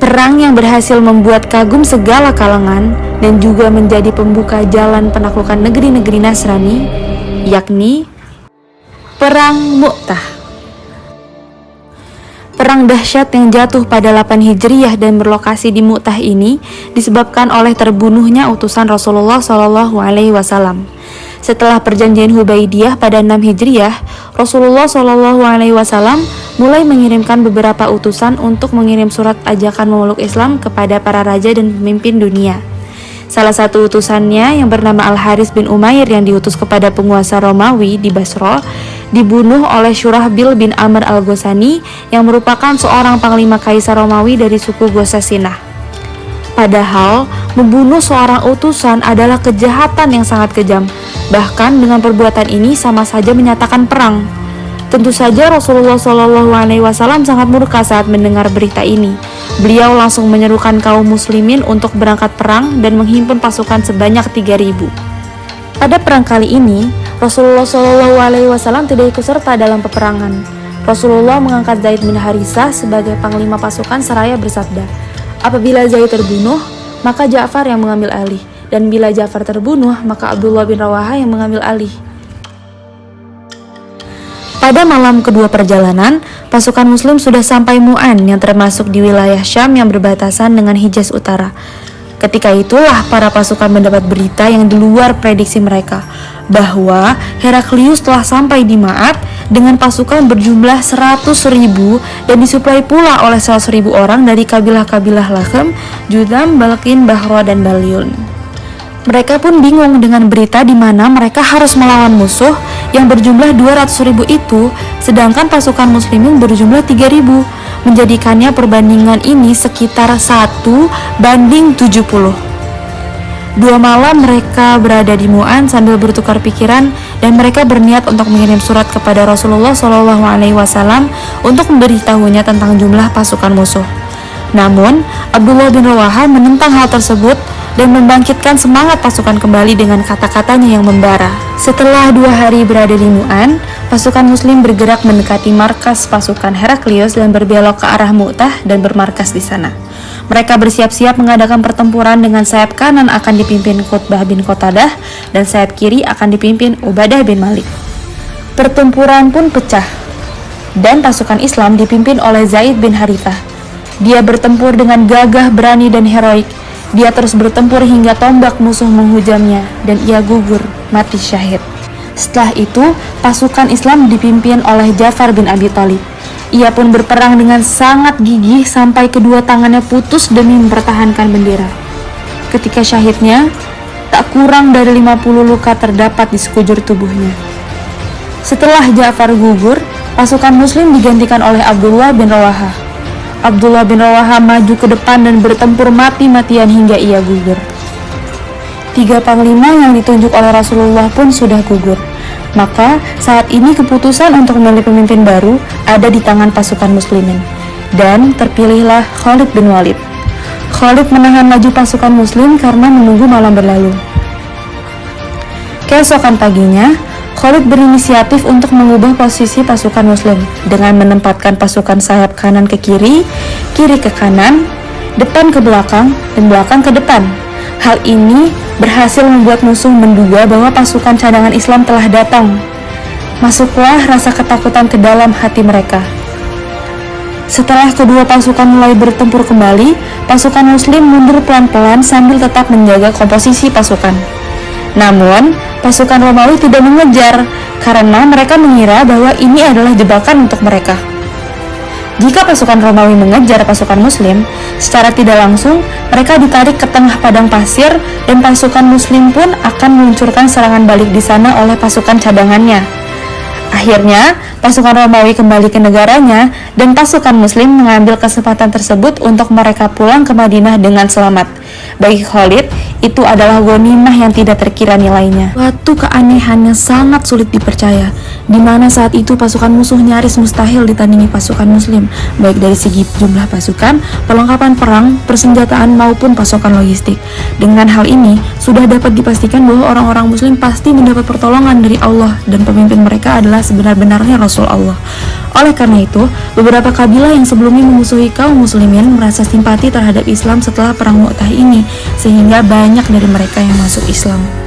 Perang yang berhasil membuat kagum segala kalangan dan juga menjadi pembuka jalan penaklukan negeri-negeri Nasrani, yakni Perang Mu'tah. Perang dahsyat yang jatuh pada 8 Hijriyah dan berlokasi di Mu'tah ini disebabkan oleh terbunuhnya utusan Rasulullah SAW. Setelah perjanjian Hudaybiyah pada 6 Hijriyah, Rasulullah SAW mulai mengirimkan beberapa utusan untuk mengirim surat ajakan memeluk Islam kepada para raja dan pemimpin dunia. Salah satu utusannya yang bernama Al-Haris bin Umair yang diutus kepada penguasa Romawi di Basra dibunuh oleh Syurahbil bin Amr al-Ghazani yang merupakan seorang panglima kaisar Romawi dari suku Ghassasinah. Padahal membunuh seorang utusan adalah kejahatan yang sangat kejam. Bahkan dengan perbuatan ini sama saja menyatakan perang. Tentu saja Rasulullah SAW sangat murka saat mendengar berita ini. Beliau langsung menyerukan kaum muslimin untuk berangkat perang dan menghimpun pasukan sebanyak 3.000. Pada perang kali ini, Rasulullah SAW tidak ikut serta dalam peperangan. Rasulullah mengangkat Zaid bin Harisah sebagai panglima pasukan seraya bersabda, apabila Zaid terbunuh, maka Ja'far yang mengambil alih, dan bila Ja'far terbunuh, maka Abdullah bin Rawaha yang mengambil alih. Pada malam kedua perjalanan, pasukan muslim sudah sampai Mu'an yang termasuk di wilayah Syam yang berbatasan dengan Hijaz Utara. Ketika itulah para pasukan mendapat berita yang di luar prediksi mereka, bahwa Heraklius telah sampai di Ma'at dengan pasukan berjumlah 100.000 dan disuplai pula oleh 100.000 orang dari kabilah-kabilah Lakhem, Judam, Balkin, Bahra, dan Balyun. Mereka pun bingung dengan berita di mana mereka harus melawan musuh yang berjumlah 200.000 itu, sedangkan pasukan muslimin berjumlah 3.000, menjadikannya perbandingan ini sekitar 1:70. 2 malam mereka berada di Mu'an sambil bertukar pikiran dan mereka berniat untuk mengirim surat kepada Rasulullah SAW untuk memberitahunya tentang jumlah pasukan musuh. Namun, Abdullah bin Rawaha menentang hal tersebut dan membangkitkan semangat pasukan kembali dengan kata-katanya yang membara. Setelah 2 hari berada di Mu'an, pasukan muslim bergerak mendekati markas pasukan Heraklius dan berbelok ke arah Mu'tah dan bermarkas di sana. Mereka bersiap-siap mengadakan pertempuran dengan sayap kanan akan dipimpin Qutbah bin Qatadah dan sayap kiri akan dipimpin Ubadah bin Malik. Pertempuran pun pecah dan pasukan Islam dipimpin oleh Zaid bin Harithah. Dia bertempur dengan gagah, berani, dan heroik. Dia terus bertempur hingga tombak musuh menghujamnya dan ia gugur, mati syahid. Setelah itu, pasukan Islam dipimpin oleh Ja'far bin Abi Thalib. Ia pun berperang dengan sangat gigih sampai kedua tangannya putus demi mempertahankan bendera. Ketika syahidnya, tak kurang dari 50 luka terdapat di sekujur tubuhnya. Setelah Ja'far gugur, pasukan muslim digantikan oleh Abdullah bin Rawaha. Abdullah bin Rawaha maju ke depan dan bertempur mati-matian hingga ia gugur. 3 panglima yang ditunjuk oleh Rasulullah pun sudah gugur. Maka saat ini keputusan untuk memilih pemimpin baru ada di tangan pasukan muslimin. Dan terpilihlah Khalid bin Walid. Khalid menahan laju pasukan muslim karena menunggu malam berlalu. Keesokan paginya, Khalid berinisiatif untuk mengubah posisi pasukan muslim dengan menempatkan pasukan sayap kanan ke kiri, kiri ke kanan, depan ke belakang, dan belakang ke depan. Hal ini berhasil membuat musuh menduga bahwa pasukan cadangan Islam telah datang. Masuklah rasa ketakutan ke dalam hati mereka. Setelah kedua pasukan mulai bertempur kembali, pasukan muslim mundur pelan-pelan sambil tetap menjaga komposisi pasukan. Namun, pasukan Romawi tidak mengejar karena mereka mengira bahwa ini adalah jebakan untuk mereka. Jika pasukan Romawi mengejar pasukan muslim, secara tidak langsung mereka ditarik ke tengah padang pasir dan pasukan muslim pun akan meluncurkan serangan balik di sana oleh pasukan cadangannya. Akhirnya, pasukan Romawi kembali ke negaranya dan pasukan muslim mengambil kesempatan tersebut untuk mereka pulang ke Madinah dengan selamat. Bagi Khalid, itu adalah ghanimah yang tidak terkira nilainya. Suatu keanehan yang sangat sulit dipercaya, di mana saat itu pasukan musuh nyaris mustahil ditandingi pasukan muslim, baik dari segi jumlah pasukan, perlengkapan perang, persenjataan maupun pasokan logistik. Dengan hal ini, sudah dapat dipastikan bahwa orang-orang muslim pasti mendapat pertolongan dari Allah dan pemimpin mereka adalah sebenar-benarnya Rasul Allah. Oleh karena itu, beberapa kabilah yang sebelumnya memusuhi kaum muslimin merasa simpati terhadap Islam setelah perang Mu'tah ini, sehingga banyak dari mereka yang masuk Islam.